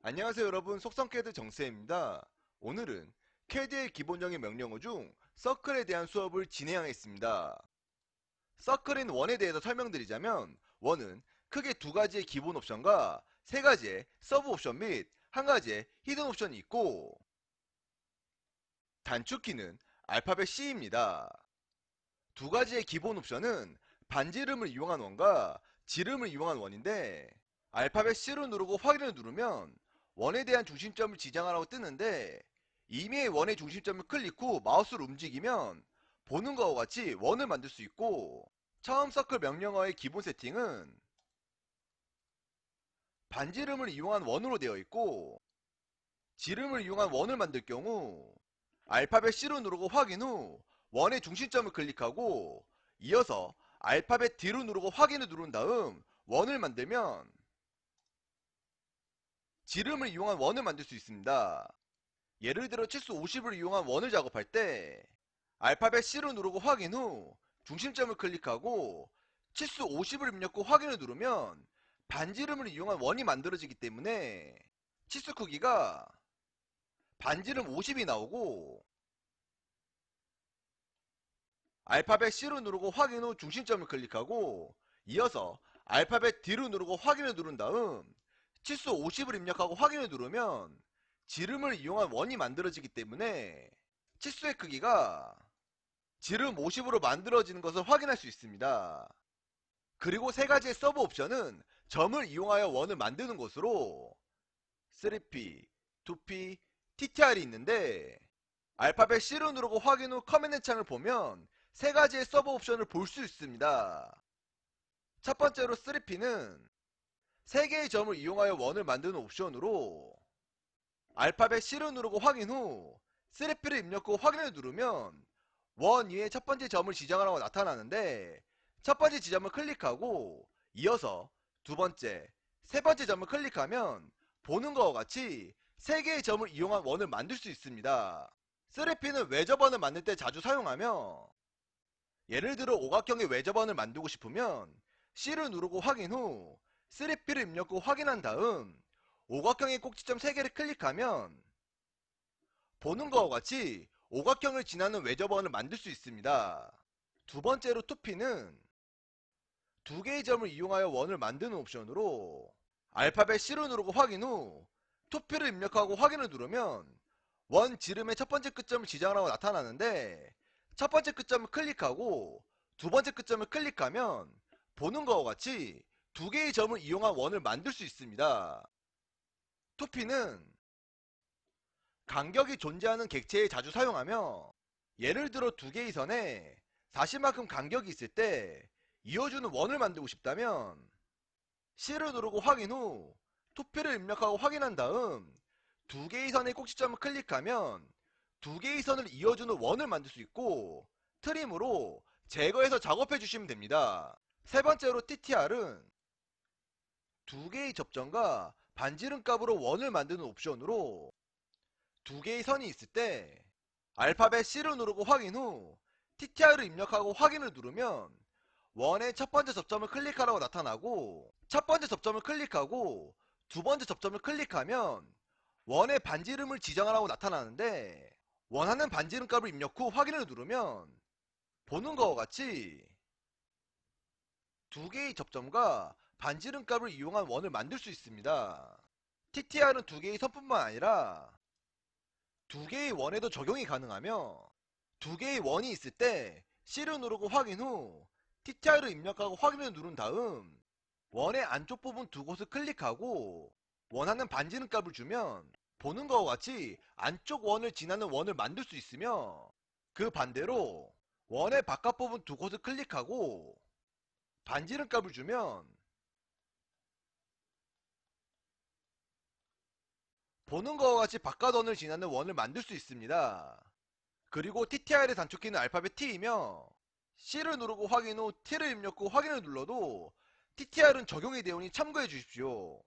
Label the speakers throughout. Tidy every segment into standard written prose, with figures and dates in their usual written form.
Speaker 1: 안녕하세요 여러분, 속성캐드 정쌤입니다. 오늘은 캐드의 기본적인 명령어 중 서클에 대한 수업을 진행하겠습니다. 서클인 1에 대해서 설명드리자면, 1은 크게 두 가지의 기본 옵션과 세 가지의 서브 옵션 및 한 가지의 히든 옵션이 있고, 단축키는 알파벳 C입니다. 두 가지의 기본 옵션은 반지름을 이용한 원과 지름을 이용한 원인데, 알파벳 C로 누르고 확인을 누르면 원에 대한 중심점을 지정하라고 뜨는데, 이미의 원의 중심점을 클릭 후 마우스를 움직이면 보는 것과 같이 원을 만들 수 있고, 처음 서클 명령어의 기본 세팅은 반지름을 이용한 원으로 되어 있고, 지름을 이용한 원을 만들 경우 알파벳 C로 누르고 확인 후 원의 중심점을 클릭하고, 이어서 알파벳 D로 누르고 확인을 누른 다음 원을 만들면 지름을 이용한 원을 만들 수 있습니다. 예를 들어 치수 50을 이용한 원을 작업할 때 알파벳 C로 누르고 확인 후 중심점을 클릭하고 치수 50을 입력 후 확인을 누르면 반지름을 이용한 원이 만들어지기 때문에 치수 크기가 반지름 50이 나오고, 알파벳 C로 누르고 확인 후 중심점을 클릭하고 이어서 알파벳 D로 누르고 확인을 누른 다음 치수 50을 입력하고 확인을 누르면 지름을 이용한 원이 만들어지기 때문에 치수의 크기가 지름 50으로 만들어지는 것을 확인할 수 있습니다. 그리고 세 가지의 서브 옵션은 점을 이용하여 원을 만드는 것으로 3P, 2P, TTR이 있는데, 알파벳 C로 누르고 확인 후 커맨드 창을 보면 세 가지의 서브 옵션을 볼 수 있습니다. 첫 번째로 3P는 세 개의 점을 이용하여 원을 만드는 옵션으로, 알파벳 C를 누르고 확인 후 3P를 입력 후 확인을 누르면 원 위에 첫 번째 점을 지정하라고 나타나는데, 첫 번째 지점을 클릭하고 이어서 두 번째, 세 번째 점을 클릭하면 보는 것과 같이 세 개의 점을 이용한 원을 만들 수 있습니다. 3P는 외접원을 만들 때 자주 사용하며, 예를 들어 오각형의 외접원을 만들고 싶으면 C를 누르고 확인 후 3P를 입력 후 확인한 다음 오각형의 꼭지점 3개를 클릭하면 보는 것과 같이 오각형을 지나는 외접원을 만들 수 있습니다. 두 번째로 2P는 두 개의 점을 이용하여 원을 만드는 옵션으로, 알파벳 C로 누르고 확인 후 2P를 입력하고 확인을 누르면 원 지름의 첫 번째 끝점을 지정하라고 나타나는데, 첫 번째 끝점을 클릭하고 두 번째 끝점을 클릭하면 보는 것과 같이 두 개의 점을 이용한 원을 만들 수 있습니다. 2P는 간격이 존재하는 객체에 자주 사용하며, 예를 들어 두 개의 선에 40만큼 간격이 있을 때 이어주는 원을 만들고 싶다면 C를 누르고 확인 후 2P를 입력하고 확인한 다음 두 개의 선의 꼭지점을 클릭하면 두 개의 선을 이어주는 원을 만들 수 있고, 트림으로 제거해서 작업해 주시면 됩니다. 세 번째로 TTR은 두 개의 접점과 반지름 값으로 원을 만드는 옵션으로, 두 개의 선이 있을 때 알파벳 C를 누르고 확인 후 TTR을 입력하고 확인을 누르면 원의 첫 번째 접점을 클릭하라고 나타나고, 첫 번째 접점을 클릭하고 두 번째 접점을 클릭하면 원의 반지름을 지정하라고 나타나는데, 원하는 반지름 값을 입력 후 확인을 누르면 보는 것과 같이 두 개의 접점과 반지름 값을 이용한 원을 만들 수 있습니다. TTR은 두 개의 선뿐만 아니라 두 개의 원에도 적용이 가능하며, 두 개의 원이 있을 때 C를 누르고 확인 후 TTR을 입력하고 확인을 누른 다음 원의 안쪽 부분 두 곳을 클릭하고 원하는 반지름 값을 주면 보는 것과 같이 안쪽 원을 지나는 원을 만들 수 있으며, 그 반대로 원의 바깥 부분 두 곳을 클릭하고 반지름 값을 주면 보는 것과 같이 바깥 원을 지나는 원을 만들 수 있습니다. 그리고 TTR의 단축키는 알파벳 T이며, C를 누르고 확인 후 T를 입력 후 확인을 눌러도 TTR은 적용이 되오니 참고해 주십시오.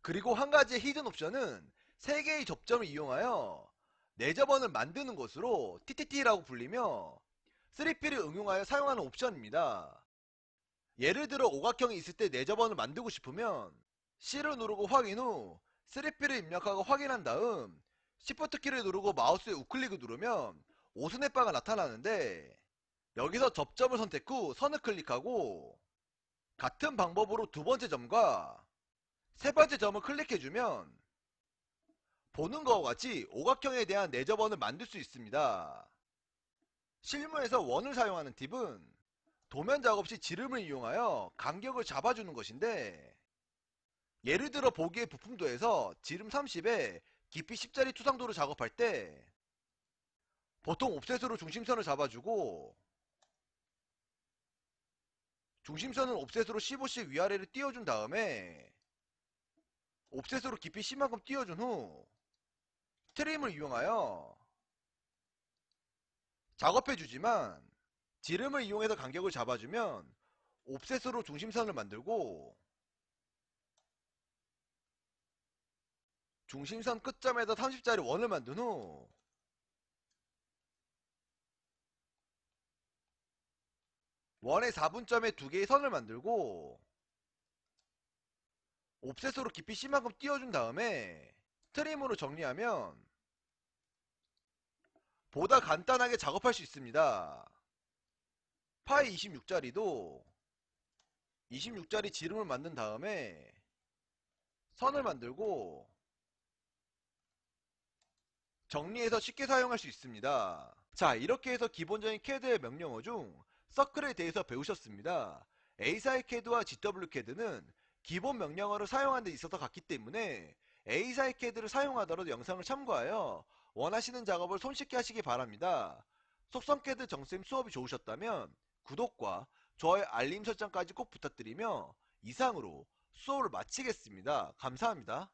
Speaker 1: 그리고 한 가지의 히든 옵션은 3개의 접점을 이용하여 내접원을 만드는 것으로 TTT라고 불리며 3P를 응용하여 사용하는 옵션입니다. 예를 들어 오각형이 있을 때 내접원을 만들고 싶으면 C를 누르고 확인 후 3P를 입력하고 확인한 다음 Shift 키를 누르고 마우스의 우클릭을 누르면 오스넷바가 나타나는데, 여기서 접점을 선택 후 선을 클릭하고 같은 방법으로 두 번째 점과 세 번째 점을 클릭해주면 보는 것과 같이 오각형에 대한 내접원을 만들 수 있습니다. 실무에서 원을 사용하는 팁은 도면 작업 시 지름을 이용하여 간격을 잡아주는 것인데, 예를 들어 보기의 부품도에서 지름 30에 깊이 10짜리 투상도로 작업할 때 보통 옵셋으로 중심선을 잡아주고 중심선은 옵셋으로 15씩 위아래를 띄워준 다음에 옵셋으로 깊이 10만큼 띄워준 후 트림을 이용하여 작업해주지만, 지름을 이용해서 간격을 잡아주면 옵셋으로 중심선을 만들고 중심선 끝점에서 30짜리 원을 만든 후 원의 4분점에 두 개의 선을 만들고 옵셋으로 깊이 C만큼 띄워준 다음에 트림으로 정리하면 보다 간단하게 작업할 수 있습니다. 파이 26짜리도 26짜리 지름을 만든 다음에 선을 만들고 정리해서 쉽게 사용할 수 있습니다. 자, 이렇게 해서 기본적인 CAD의 명령어 중 서클에 대해서 배우셨습니다. A사의 CAD와 GW CAD는 기본 명령어를 사용하는 데 있어서 같기 때문에 A사의 CAD를 사용하더라도 영상을 참고하여 원하시는 작업을 손쉽게 하시기 바랍니다. 속성 CAD 정쌤 수업이 좋으셨다면 구독과 좋아요 알림 설정까지 꼭 부탁드리며 이상으로 수업을 마치겠습니다. 감사합니다.